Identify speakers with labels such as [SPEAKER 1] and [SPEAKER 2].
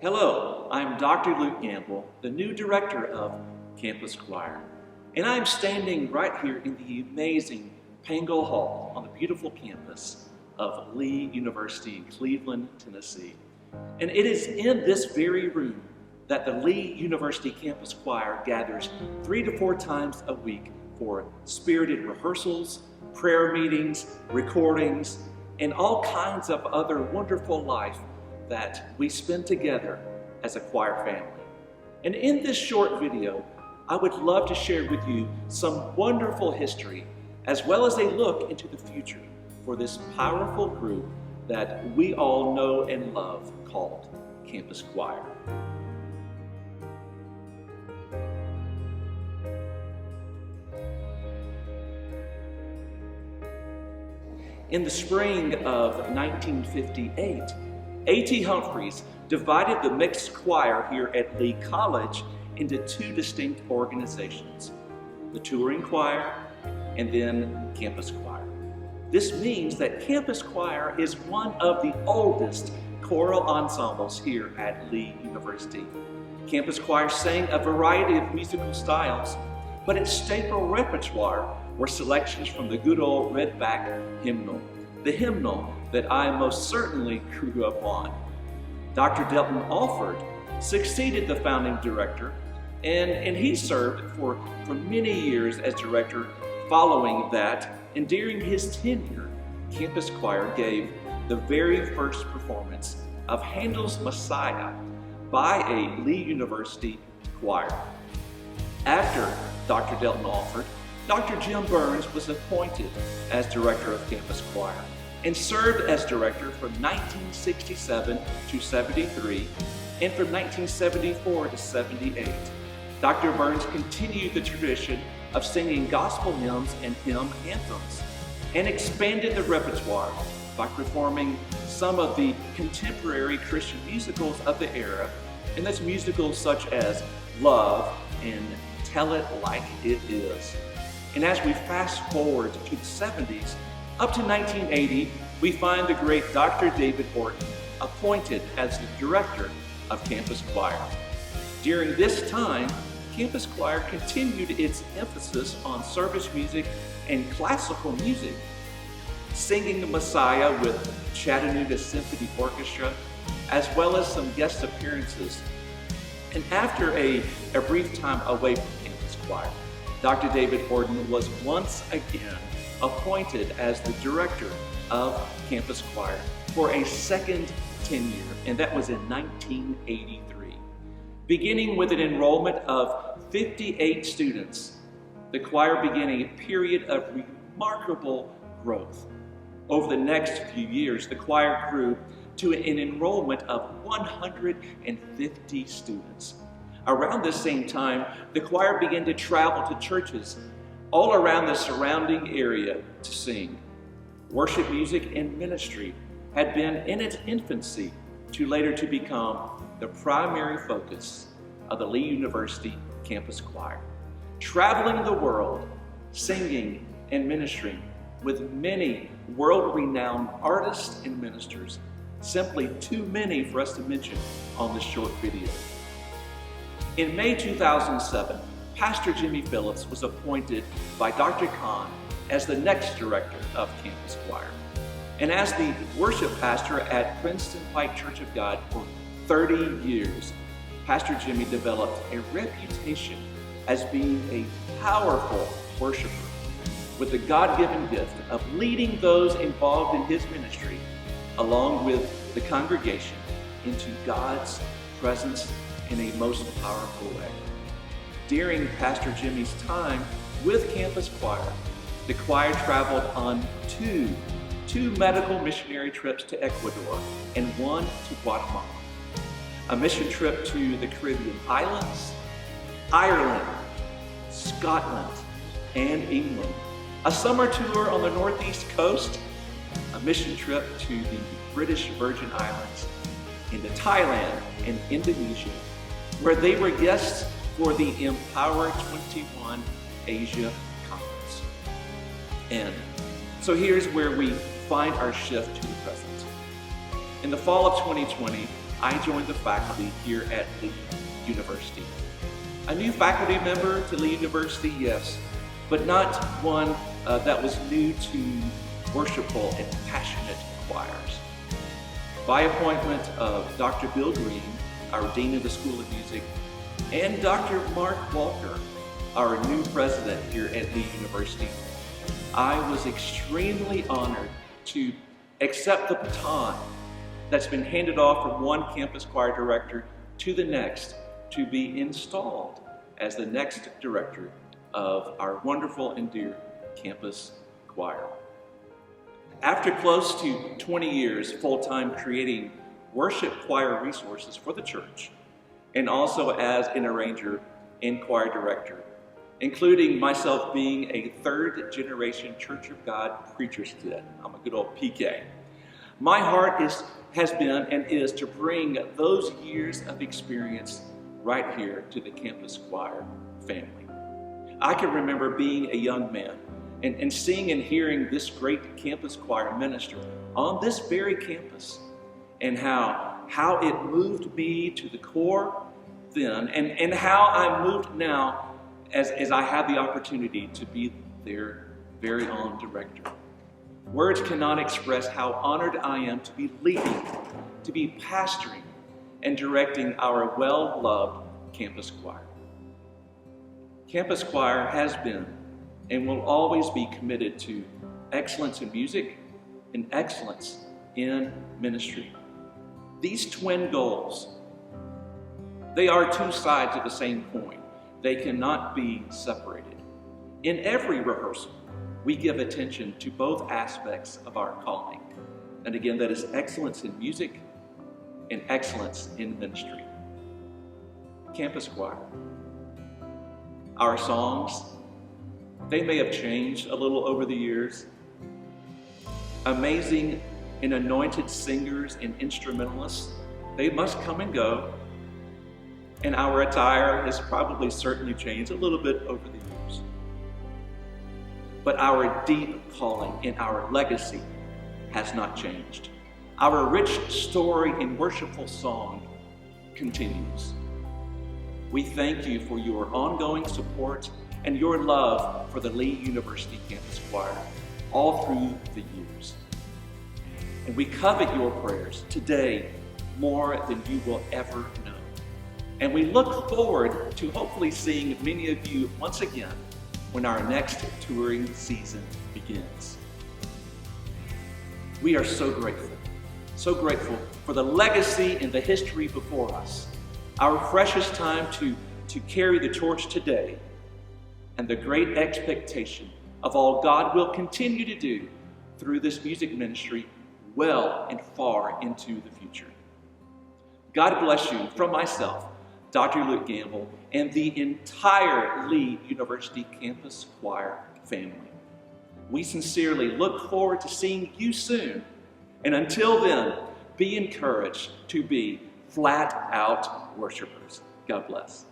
[SPEAKER 1] Hello, I'm Dr. Luke Gambill, the new director of Campus Choir, and I'm standing right here in the amazing Pango Hall on the beautiful campus of Lee University in Cleveland, Tennessee. And it is in this very room that the Lee University Campus Choir gathers 3 to 4 times a week for spirited rehearsals, prayer meetings, recordings, and all kinds of other wonderful life that we spend together as a choir family. And in this short video, I would love to share with you some wonderful history as well as a look into the future for this powerful group that we all know and love called Campus Choir. In the spring of 1958, A.T. Humphreys divided the mixed choir here at Lee College into 2 distinct organizations, the touring choir and then Campus Choir. This means that Campus Choir is one of the oldest choral ensembles here at Lee University. Campus Choir sang a variety of musical styles, but its staple repertoire were selections from the good old Redback hymnal, the hymnal that I most certainly grew up on. Dr. Delton Alford succeeded the founding director, and he served for many years as director following that. And during his tenure, Campus Choir gave the very first performance of Handel's Messiah by a Lee University choir. After Dr. Delton Alford, Dr. Jim Burns was appointed as director of Campus Choir and served as director from 1967 to 73 and from 1974 to 78. Dr. Burns continued the tradition of singing gospel hymns and hymn anthems and expanded the repertoire by performing some of the contemporary Christian musicals of the era, and that's musicals such as Love and Tell It Like It Is. And as we fast forward to the 70s, up to 1980, we find the great Dr. David Horton appointed as the director of Campus Choir. During this time, Campus Choir continued its emphasis on service music and classical music, singing the Messiah with Chattanooga Symphony Orchestra, as well as some guest appearances. And after a brief time away from Campus Choir, Dr. David Horton was once again appointed as the director of Campus Choir for a second tenure, and that was in 1983. Beginning with an enrollment of 58 students, the choir began a period of remarkable growth. Over the next few years, the choir grew to an enrollment of 150 students. Around this same time, the choir began to travel to churches all around the surrounding area to sing. Worship music and ministry had been in its infancy to later to become the primary focus of the Lee University Campus Choir, traveling the world, singing and ministering with many world-renowned artists and ministers, simply too many for us to mention on this short video. In May 2007, Pastor Jimmy Phillips was appointed by Dr. Kahn as the next director of Campus Choir. And as the worship pastor at Princeton Pike Church of God for 30 years, Pastor Jimmy developed a reputation as being a powerful worshiper with the God-given gift of leading those involved in his ministry, along with the congregation, into God's presence in a most powerful way. During Pastor Jimmy's time with Campus Choir, the choir traveled on two medical missionary trips to Ecuador and 1 to Guatemala, a mission trip to the Caribbean islands, Ireland, Scotland, and England, a summer tour on the Northeast Coast, a mission trip to the British Virgin Islands, into Thailand and Indonesia, where they were guests for the Empower 21 Asia Conference. And so here's where we find our shift to the present. In the fall of 2020, I joined the faculty here at Lee University. A new faculty member to Lee University, yes, but not one that was new to worshipful and passionate choirs. By appointment of Dr. Bill Green, our Dean of the School of Music, and Dr. Mark Walker, our new president here at Lee University, I was extremely honored to accept the baton that's been handed off from one campus choir director to the next to be installed as the next director of our wonderful and dear campus choir. After close to 20 years full-time creating worship choir resources for the church, and also as an arranger and choir director, including myself being a third-generation Church of God preacher's kid. I'm a good old PK. My heart has been and is to bring those years of experience right here to the campus choir family. I can remember being a young man and seeing and hearing this great campus choir minister on this very campus, and how it moved me to the core then, and how I'm moved now as I have the opportunity to be their very own director. Words cannot express how honored I am to be leading, to be pastoring, and directing our well-loved campus choir. Campus choir has been and will always be committed to excellence in music and excellence in ministry. These twin goals, they are two sides of the same coin. They cannot be separated. In every rehearsal, we give attention to both aspects of our calling. And again, that is excellence in music and excellence in ministry. Campus choir. Our songs, they may have changed a little over the years. Amazing and anointed singers and instrumentalists, they must come and go. And our attire has probably certainly changed a little bit over the years. But our deep calling and our legacy has not changed. Our rich story in worshipful song continues. We thank you for your ongoing support and your love for the Lee University Campus Choir all through the years. And we covet your prayers today more than you will ever know. And we look forward to hopefully seeing many of you once again when our next touring season begins. We are so grateful for the legacy and the history before us, our precious time to carry the torch today, and the great expectation of all God will continue to do through this music ministry well and far into the future. God bless you from myself, Dr. Luke Gambill, and the entire Lee University Campus Choir family. We sincerely look forward to seeing you soon, and until then, be encouraged to be flat-out worshipers. God bless.